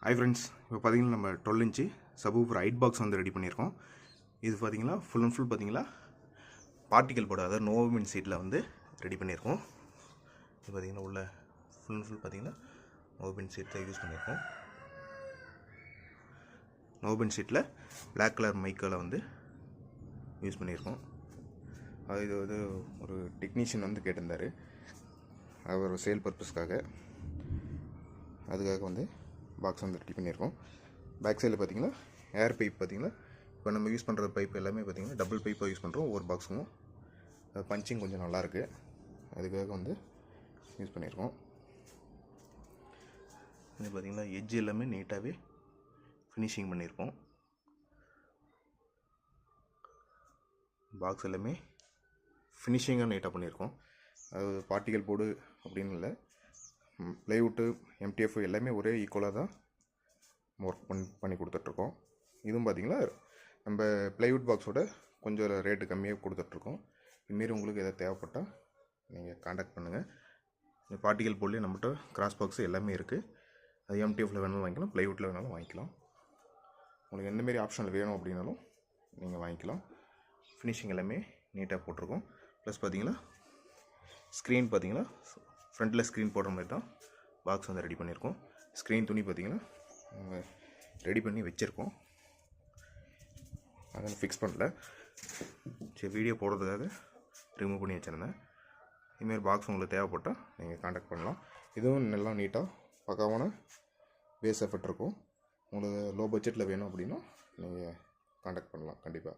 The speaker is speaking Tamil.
ஹாய் ஃப்ரெண்ட்ஸ், இப்போ பார்த்தீங்கன்னா நம்ம 12 இன்ச்சு சப்வூஃபர் ஹைட் பாக்ஸ் வந்து ரெடி பண்ணியிருக்கோம். இது பார்த்தீங்கன்னா ஃபுல் அண்ட் ஃபுல் பார்த்தீங்கன்னா பார்ட்டிக்கல் போர்டு, அதாவது நோவபின் சீட்டில் வந்து ரெடி பண்ணியிருக்கோம். இது பார்த்தீங்கன்னா உள்ள ஃபுல் அண்ட் ஃபுல் பார்த்தீங்கன்னா நோவபின் சீட்டில் யூஸ் பண்ணியிருக்கோம். நோவபின் சீட்டில் பிளாக் கலர் மைக்கில் வந்து யூஸ் பண்ணியிருக்கோம். இது வந்து ஒரு டெக்னீஷியன் வந்து கேட்டிருந்தார், அவர் சேல் பர்பஸ்க்காக, அதுக்காக வந்து பாக்ஸ் வந்து ரெடி பண்ணியிருக்கோம். பேக் சைடில் பார்த்தீங்கன்னா ஏர் பைப் பார்த்தீங்கன்னா இப்போ நம்ம யூஸ் பண்ணுற பைப் எல்லாமே பார்த்தீங்கன்னா டபுள் பைப்பாக யூஸ் பண்ணுறோம். ஒவ்வொரு பாக்ஸுக்கும் பஞ்சிங் கொஞ்சம் நல்லாயிருக்கு, அதுக்காக வந்து யூஸ் பண்ணியிருக்கோம். இது பார்த்திங்கன்னா எட்ஜ் எல்லாமே நீட்டாகவே ஃபினிஷிங் பண்ணியிருக்கோம். பாக்ஸ் எல்லாமே ஃபினிஷிங்காக நீட்டாக பண்ணியிருக்கோம். அது பார்ட்டிக்கல் போர்டு அப்படின்னு இல்லை, ப்ளைவுட்டு எம்டிஎஃப் எல்லாமே ஒரே ஈக்குவலாக தான் ஒர்க் பண்ணி கொடுத்துட்ருக்கோம். இதுவும் பார்த்திங்கன்னா நம்ம ப்ளைவுட் பாக்ஸோட கொஞ்சம் ரேட்டு கம்மியாக கொடுத்துட்ருக்கோம். இதுமாரி உங்களுக்கு எதாவது தேவைப்பட்டால் நீங்கள் காண்டாக்ட் பண்ணுங்கள். இந்த பார்ட்டிக்கல் போர்ட்லேயே நம்மகிட்ட கிராஸ் பாக்ஸ் எல்லாமே இருக்குது. அது எம்டிஎஃப்பில் வேணாலும் வாங்கிக்கலாம், ப்ளைவுட்டில் வேணாலும் வாங்கிக்கலாம். உங்களுக்கு எந்தமாரி ஆப்ஷனில் வேணும் அப்படின்னாலும் நீங்கள் வாங்கிக்கலாம். ஃபினிஷிங் எல்லாமே நீட்டாக போட்டிருக்கோம். ப்ளஸ் பார்த்திங்கன்னா ஸ்க்ரீன் பார்த்திங்கன்னா ஃப்ரண்ட்டில் ஸ்க்ரீன் போடுற மாதிரி தான் பாக்ஸ் வந்து ரெடி பண்ணியிருக்கோம். ஸ்க்ரீன் துணி பார்த்திங்கன்னா ரெடி பண்ணி வச்சுருக்கோம், அதை ஃபிக்ஸ் பண்ணல. சரி, வீடியோ போடுறதுக்காக ரிமூவ் பண்ணி வச்சுருந்தேன். இதுமாரி பாக்ஸ் உங்களுக்கு தேவைப்பட்டால் நீங்கள் காண்டாக்ட் பண்ணலாம். இதுவும் நல்லா நீட்டாக பக்காவான பேஸ் எஃபெக்ட் இருக்கும். உங்களுக்கு லோ பட்ஜெட்டில் வேணும் அப்படின்னா நீங்கள் காண்டாக்ட் பண்ணலாம் கண்டிப்பாக.